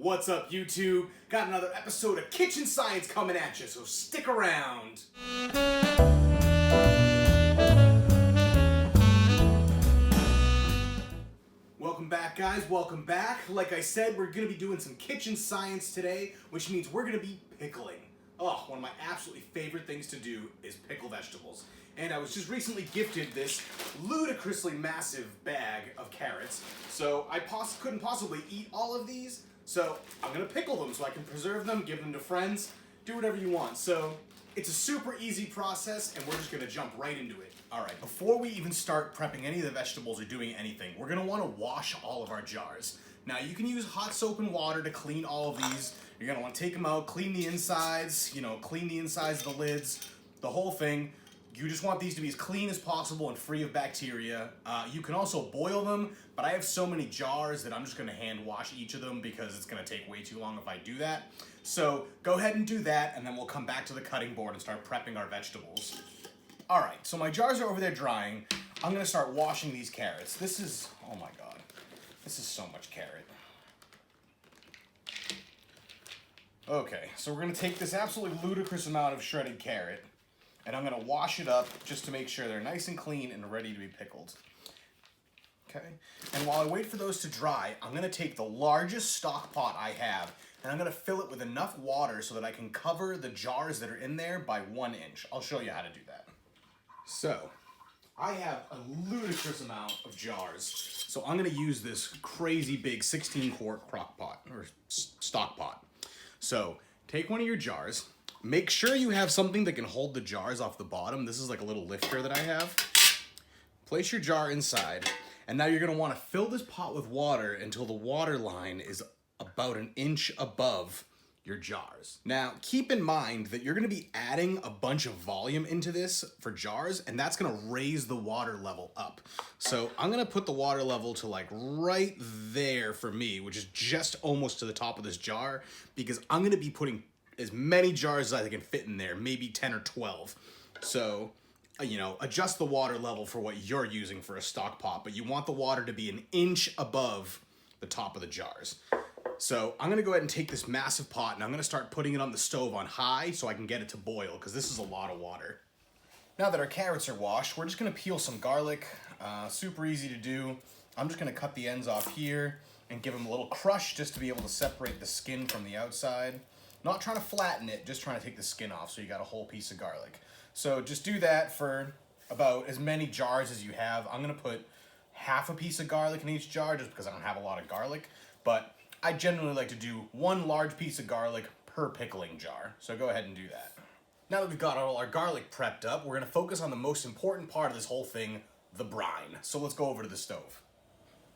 What's up, YouTube? Got another episode of Kitchen Science coming at you, so stick around. Welcome back, guys. Welcome back. Like I said, we're going to be doing some kitchen science today, which means we're going to be pickling. Oh, one of my absolutely favorite things to do is pickle vegetables. And I was just recently gifted this ludicrously massive bag of carrots, so I couldn't possibly eat all of these. So I'm gonna pickle them so I can preserve them, give them to friends, do whatever you want. So it's a super easy process and we're just gonna jump right into it. All right, before we even start prepping any of the vegetables or doing anything, we're gonna wanna wash all of our jars. Now you can use hot soap and water to clean all of these. You're gonna wanna take them out, clean the insides, clean the insides of the lids, the whole thing. You just want these to be as clean as possible and free of bacteria. You can also boil them, but I have so many jars that I'm just gonna hand wash each of them because it's gonna take way too long if I do that. So go ahead and do that, and then we'll come back to the cutting board and start prepping our vegetables. All right, so my jars are over there drying. I'm gonna start washing these carrots. This is, oh my God, this is so much carrot. Okay, so we're gonna take this absolutely ludicrous amount of shredded carrot, and I'm gonna wash it up just to make sure they're nice and clean and ready to be pickled. Okay, and while I wait for those to dry, I'm gonna take the largest stock pot I have, and I'm gonna fill it with enough water so that I can cover the jars that are in there by 1 inch. I'll show you how to do that. So, I have a ludicrous amount of jars, so I'm gonna use this crazy big 16-quart crock pot, or stock pot. So, take one of your jars. Make sure you have something that can hold the jars off the bottom. This is like a little lifter that I have. Place your jar inside, and now you're gonna wanna fill this pot with water until the water line is about 1 inch above your jars. Now, keep in mind that you're gonna be adding a bunch of volume into this for jars, and that's gonna raise the water level up. So I'm gonna put the water level to like right there for me, which is just almost to the top of this jar, because I'm gonna be putting as many jars as I can fit in there, maybe 10 or 12. So, adjust the water level for what you're using for a stock pot, but you want the water to be 1 inch above the top of the jars. So I'm gonna go ahead and take this massive pot and I'm gonna start putting it on the stove on high so I can get it to boil, because this is a lot of water. Now that our carrots are washed, we're just gonna peel some garlic. Super easy to do. I'm just gonna cut the ends off here and give them a little crush just to be able to separate the skin from the outside. Not trying to flatten it, just trying to take the skin off so you got a whole piece of garlic. So just do that for about as many jars as you have. I'm gonna put half a piece of garlic in each jar just because I don't have a lot of garlic, but I generally like to do 1 large piece of garlic per pickling jar. So go ahead and do that. Now that we've got all our garlic prepped up, we're gonna focus on the most important part of this whole thing, the brine. So let's go over to the stove.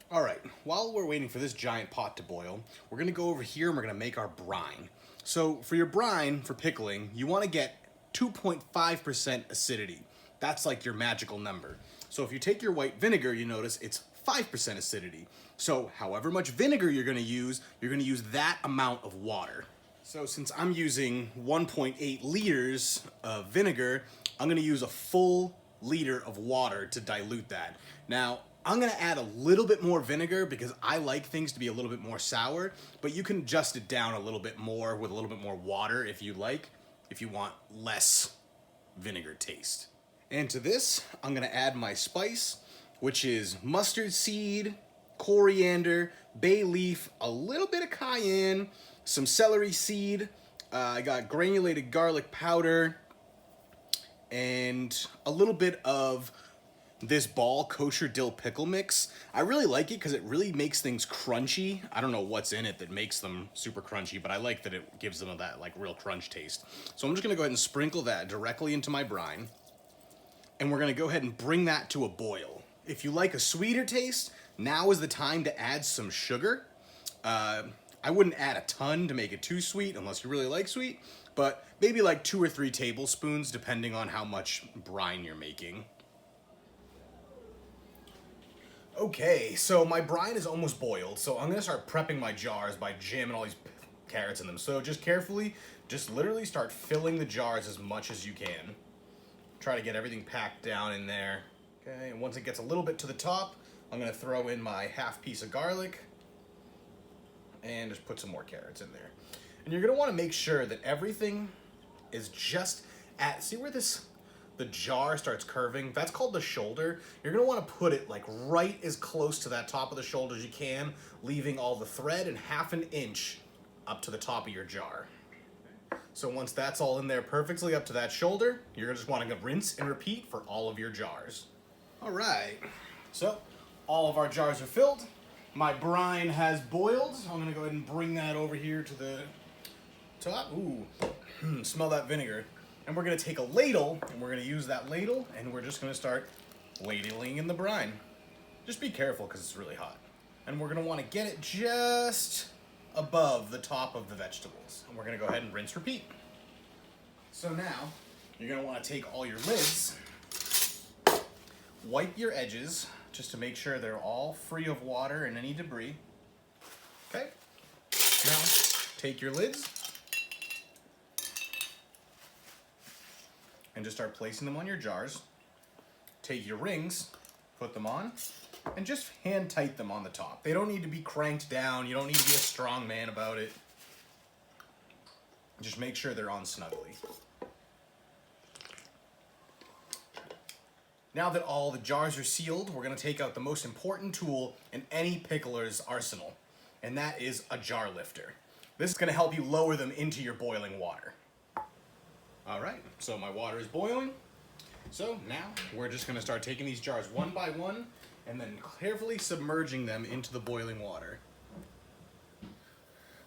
All right, while we're waiting for this giant pot to boil, we're gonna go over here and we're gonna make our brine. So for your brine, for pickling, you wanna get 2.5% acidity. That's like your magical number. So if you take your white vinegar, you notice it's 5% acidity. So however much vinegar you're gonna use that amount of water. So since I'm using 1.8 liters of vinegar, I'm gonna use a full liter of water to dilute that. Now, I'm gonna add a little bit more vinegar because I like things to be a little bit more sour, but you can adjust it down a little bit more with a little bit more water if you like, if you want less vinegar taste. And to this, I'm gonna add my spice, which is mustard seed, coriander, bay leaf, a little bit of cayenne, some celery seed, I got granulated garlic powder, and a little bit of this ball kosher dill pickle mix. I really like it because it really makes things crunchy. I don't know what's in it that makes them super crunchy, but I like that it gives them that like real crunch taste. So I'm just gonna go ahead and sprinkle that directly into my brine, and we're gonna go ahead and bring that to a boil. If you like a sweeter taste, now is the time to add some sugar. I wouldn't add a ton to make it too sweet unless you really like sweet, but maybe like 2 or 3 tablespoons depending on how much brine you're making. Okay, so my brine is almost boiled, so I'm gonna start prepping my jars by jamming all these carrots in them. So just carefully, just literally start filling the jars as much as you can. Try to get everything packed down in there. Okay, and once it gets a little bit to the top, I'm gonna throw in my half piece of garlic. And just put some more carrots in there. And you're gonna wanna make sure that everything is just at, see where the jar starts curving? That's called the shoulder. You're gonna wanna put it like right as close to that top of the shoulder as you can, leaving all the thread and 1/2 inch up to the top of your jar. So once that's all in there perfectly up to that shoulder, you're just wanting to rinse and repeat for all of your jars. All right, so all of our jars are filled. My brine has boiled. I'm gonna go ahead and bring that over here to the top. Ooh, smell that vinegar. And we're gonna take a ladle, and we're gonna use that ladle, and we're just gonna start ladling in the brine. Just be careful, because it's really hot. And we're gonna wanna get it just above the top of the vegetables. And we're gonna go ahead and rinse, repeat. So now, you're gonna wanna take all your lids, wipe your edges, just to make sure they're all free of water and any debris. Okay? Now, take your lids and just start placing them on your jars. Take your rings, put them on, and just hand tight them on the top. They don't need to be cranked down. You don't need to be a strong man about it. Just make sure they're on snugly. Now that all the jars are sealed, we're gonna take out the most important tool in any pickler's arsenal, and that is a jar lifter. This is gonna help you lower them into your boiling water. All right, so my water is boiling. So now we're just gonna start taking these jars one by one and then carefully submerging them into the boiling water.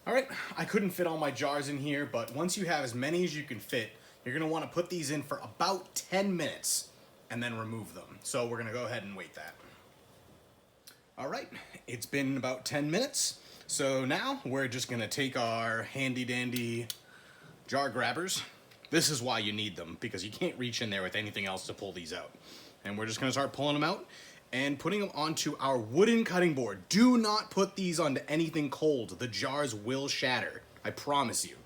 All right, I couldn't fit all my jars in here, but once you have as many as you can fit, you're gonna wanna put these in for about 10 minutes and then remove them. So we're gonna go ahead and wait that. All right, it's been about 10 minutes. So now we're just gonna take our handy dandy jar grabbers. This is why you need them, because you can't reach in there with anything else to pull these out. And we're just gonna start pulling them out and putting them onto our wooden cutting board. Do not put these onto anything cold. The jars will shatter, I promise you.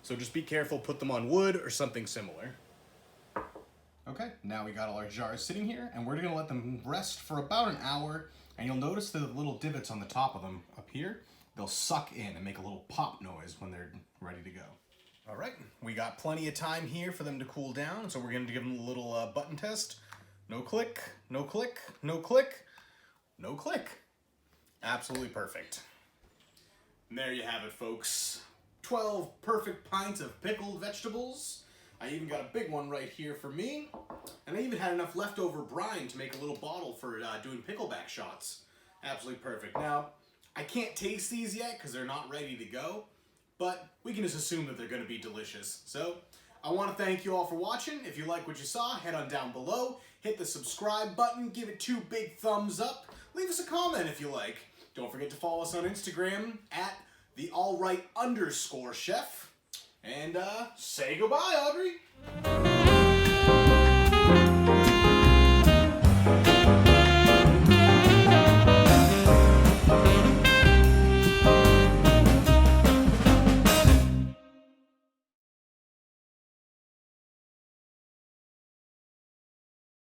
So just be careful, put them on wood or something similar. Okay, now we got all our jars sitting here, and we're gonna let them rest for about an hour, and you'll notice the little divots on the top of them up here, they'll suck in and make a little pop noise when they're ready to go. All right, we got plenty of time here for them to cool down, so we're gonna give them a little button test. No click, no click, no click, no click. Absolutely perfect. And there you have it, folks. 12 perfect pints of pickled vegetables. I even got a big one right here for me. And I even had enough leftover brine to make a little bottle for doing pickleback shots. Absolutely perfect. Now, I can't taste these yet because they're not ready to go, but we can just assume that they're going to be delicious. So, I want to thank you all for watching. If you like what you saw, head on down below, hit the subscribe button, give it 2 big thumbs up, leave us a comment if you like. Don't forget to follow us on Instagram at @theallright_chef. And say goodbye, Audrey.